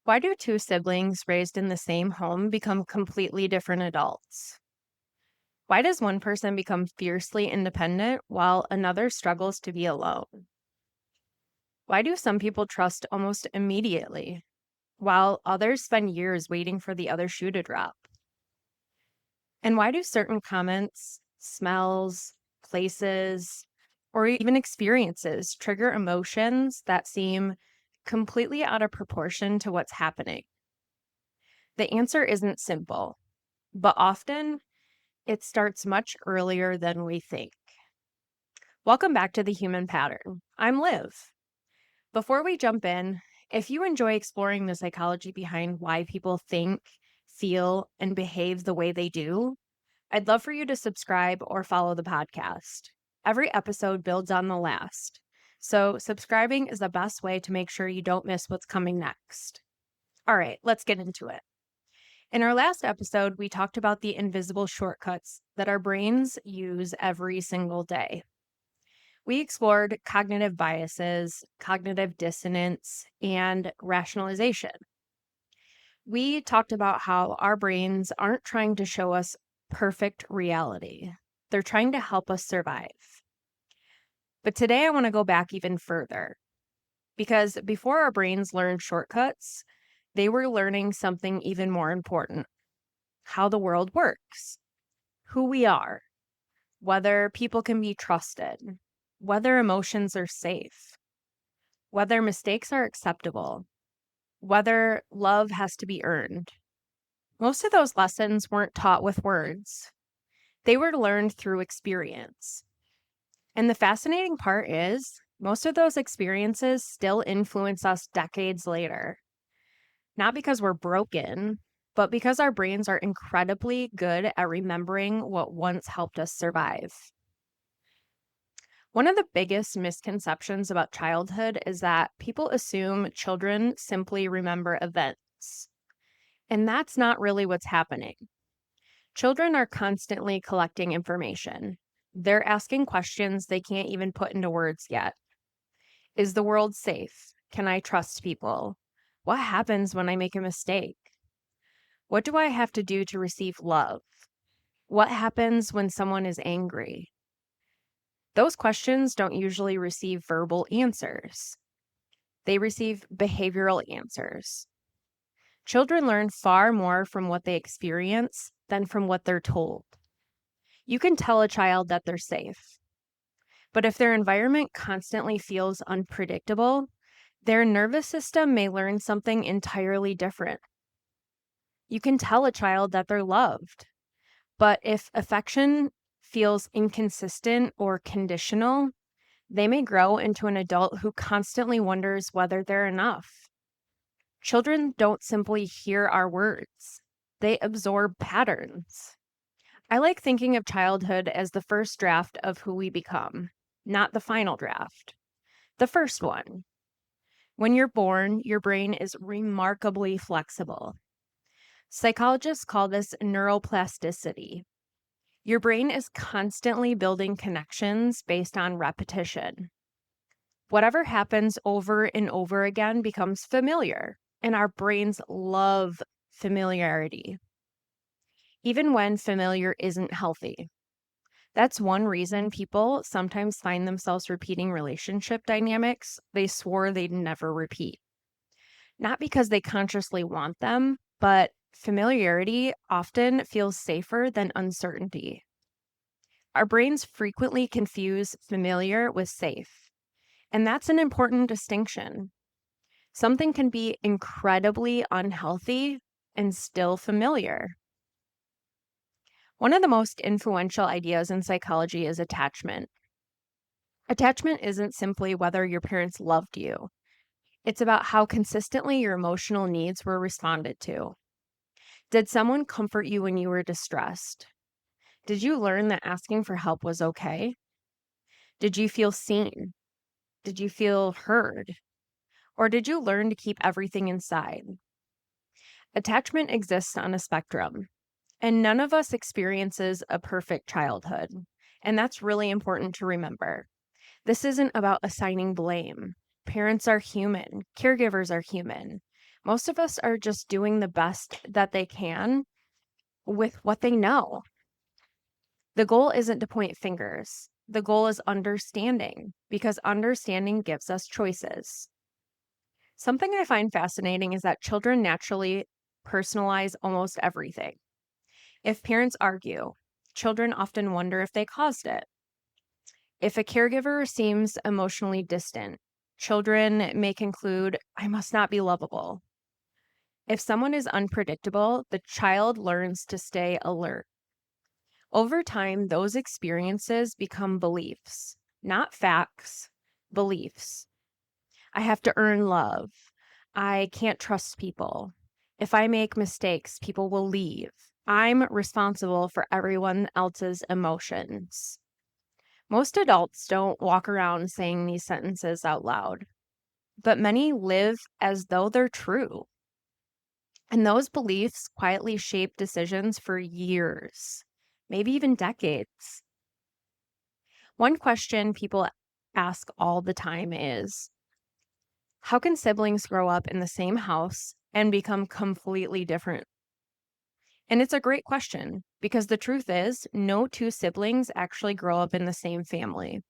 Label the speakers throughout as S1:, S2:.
S1: Why do two siblings raised in the same home become completely different adults? Why does one person become fiercely independent while another struggles to be alone? Why do some people trust almost immediately while others spend years waiting for the other shoe to drop? And why do certain comments, smells, places, or even experiences trigger emotions that seem completely out of proportion to what's happening? The answer isn't simple, but often it starts much earlier than we think. Welcome back to The Human Pattern. I'm Liv. Before we jump in, if you enjoy exploring the psychology behind why people think, feel, and behave the way they do, I'd love for you to subscribe or follow the podcast. Every episode builds on the last, so subscribing is the best way to make sure you don't miss what's coming next. All right, let's get into it. In our last episode, we talked about the invisible shortcuts that our brains use every single day. We explored cognitive biases, cognitive dissonance, and rationalization. We talked about how our brains aren't trying to show us perfect reality. They're trying to help us survive. But today I want to go back even further because before our brains learned shortcuts, they were learning something even more important: how the world works, who we are, whether people can be trusted, whether emotions are safe, whether mistakes are acceptable, whether love has to be earned. Most of those lessons weren't taught with words. They were learned through experience. And the fascinating part is, most of those experiences still influence us decades later. Not because we're broken, but because our brains are incredibly good at remembering what once helped us survive. One of the biggest misconceptions about childhood is that people assume children simply remember events. And that's not really what's happening. Children are constantly collecting information. They're asking questions they can't even put into words yet. Is the world safe? Can I trust people? What happens when I make a mistake? What do I have to do to receive love? What happens when someone is angry? Those questions don't usually receive verbal answers. They receive behavioral answers. Children learn far more from what they experience than from what they're told. You can tell a child that they're safe, but if their environment constantly feels unpredictable, their nervous system may learn something entirely different. You can tell a child that they're loved, but if affection feels inconsistent or conditional, they may grow into an adult who constantly wonders whether they're enough. Children don't simply hear our words, they absorb patterns. I like thinking of childhood as the first draft of who we become, not the final draft. The first one. When you're born, your brain is remarkably flexible. Psychologists call this neuroplasticity. Your brain is constantly building connections based on repetition. Whatever happens over and over again becomes familiar, and our brains love familiarity, even when familiar isn't healthy. That's one reason people sometimes find themselves repeating relationship dynamics they swore they'd never repeat. Not because they consciously want them, but familiarity often feels safer than uncertainty. Our brains frequently confuse familiar with safe, and that's an important distinction. Something can be incredibly unhealthy and still familiar. One of the most influential ideas in psychology is attachment. Attachment isn't simply whether your parents loved you. It's about how consistently your emotional needs were responded to. Did someone comfort you when you were distressed? Did you learn that asking for help was okay? Did you feel seen? Did you feel heard? Or did you learn to keep everything inside? Attachment exists on a spectrum, and none of us experiences a perfect childhood. And that's really important to remember. This isn't about assigning blame. Parents are human, caregivers are human. Most of us are just doing the best that they can with what they know. The goal isn't to point fingers. The goal is understanding, because understanding gives us choices. Something I find fascinating is that children naturally personalize almost everything. If parents argue, children often wonder if they caused it. If a caregiver seems emotionally distant, children may conclude, I must not be lovable. If someone is unpredictable, the child learns to stay alert. Over time, those experiences become beliefs, not facts, beliefs. I have to earn love. I can't trust people. If I make mistakes, people will leave. I'm responsible for everyone else's emotions. Most adults don't walk around saying these sentences out loud, but many live as though they're true. And those beliefs quietly shape decisions for years, maybe even decades. One question people ask all the time is, how can siblings grow up in the same house and become completely different? And it's a great question, because the truth is, no two siblings actually grow up in the same family.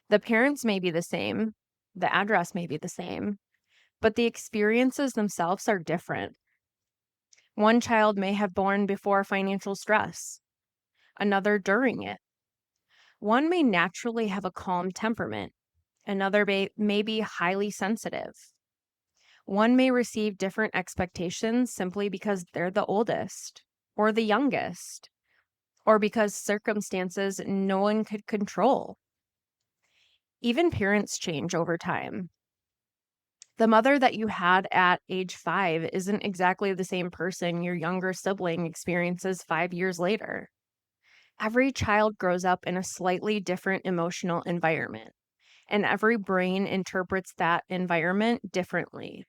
S1: The parents may be the same, the address may be the same, but the experiences themselves are different. One child may have born before financial stress, another during it. One may naturally have a calm temperament, another may be highly sensitive. One may receive different expectations simply because they're the oldest or the youngest, or because circumstances no one could control. Even parents change over time. The mother that you had at age 5 isn't exactly the same person your younger sibling experiences 5 years later. Every child grows up in a slightly different emotional environment, and every brain interprets that environment differently.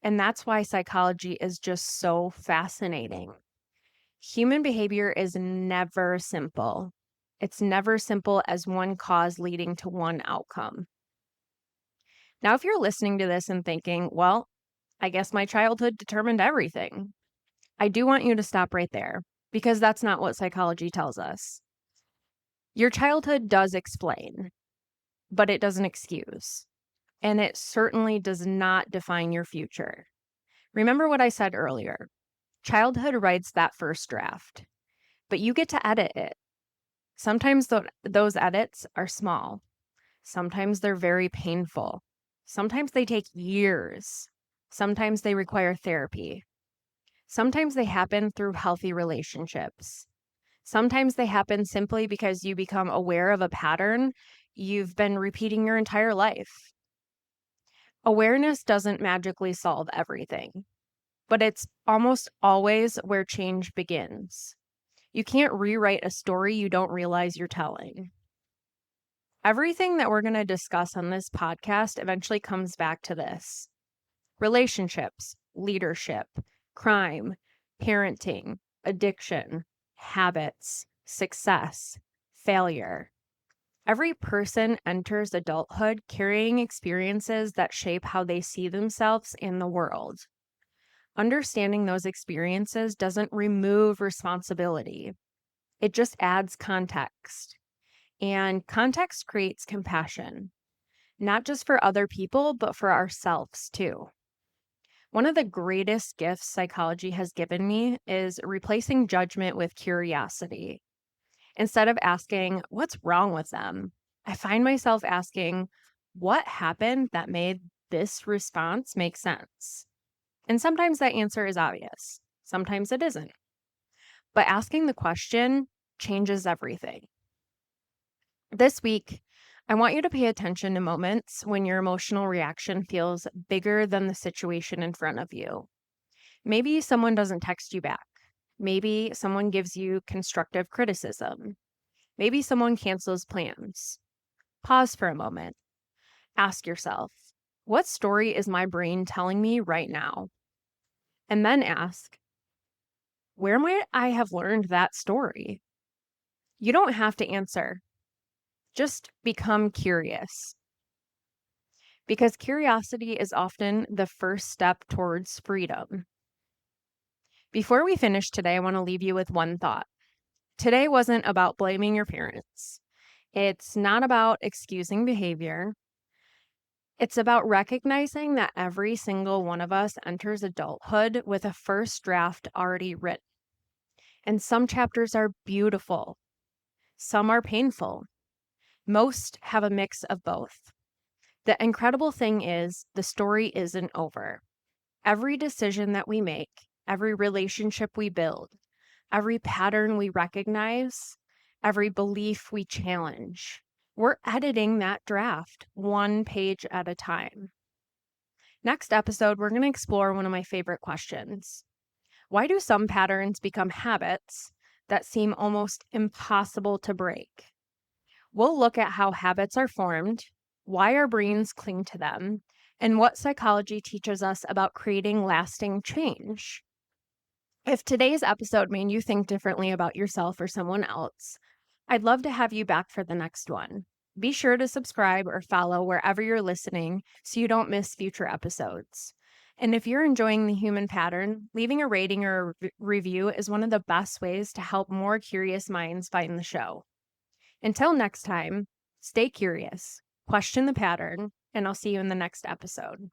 S1: And that's why psychology is just so fascinating. Human behavior is never simple. It's never simple as one cause leading to one outcome. Now, if you're listening to this and thinking, well, I guess my childhood determined everything, I do want you to stop right there, because that's not what psychology tells us. Your childhood does explain, but it doesn't excuse. And it certainly does not define your future. Remember what I said earlier. Childhood writes that first draft, but you get to edit it. Sometimes those edits are small. Sometimes they're very painful. Sometimes they take years. Sometimes they require therapy. Sometimes they happen through healthy relationships. Sometimes they happen simply because you become aware of a pattern you've been repeating your entire life. Awareness doesn't magically solve everything, but it's almost always where change begins. You can't rewrite a story you don't realize you're telling. Everything that we're going to discuss on this podcast eventually comes back to this: relationships, leadership, crime, parenting, addiction, habits, success, failure. Every person enters adulthood carrying experiences that shape how they see themselves in the world. Understanding those experiences doesn't remove responsibility. It just adds context. And context creates compassion, not just for other people, but for ourselves too. One of the greatest gifts psychology has given me is replacing judgment with curiosity. Instead of asking, what's wrong with them? I find myself asking, what happened that made this response make sense? And sometimes that answer is obvious. Sometimes it isn't. But asking the question changes everything. This week, I want you to pay attention to moments when your emotional reaction feels bigger than the situation in front of you. Maybe someone doesn't text you back. Maybe someone gives you constructive criticism. Maybe someone cancels plans. Pause for a moment. Ask yourself, what story is my brain telling me right now? And then ask, where might I have learned that story? You don't have to answer. Just become curious. because curiosity is often the first step towards freedom. Before we finish today, I want to leave you with one thought. Today wasn't about blaming your parents. It's not about excusing behavior. It's about recognizing that every single one of us enters adulthood with a first draft already written. And some chapters are beautiful, some are painful. Most have a mix of both. The incredible thing is, the story isn't over. Every decision that we make, every relationship we build, every pattern we recognize, every belief we challenge, we're editing that draft one page at a time. Next episode, we're going to explore one of my favorite questions. Why do some patterns become habits that seem almost impossible to break? We'll look at how habits are formed, why our brains cling to them, and what psychology teaches us about creating lasting change. If today's episode made you think differently about yourself or someone else, I'd love to have you back for the next one. Be sure to subscribe or follow wherever you're listening so you don't miss future episodes. And if you're enjoying the human pattern, leaving a rating or a review is one of the best ways to help more curious minds find the show. Until next time, stay curious, question the pattern, and I'll see you in the next episode.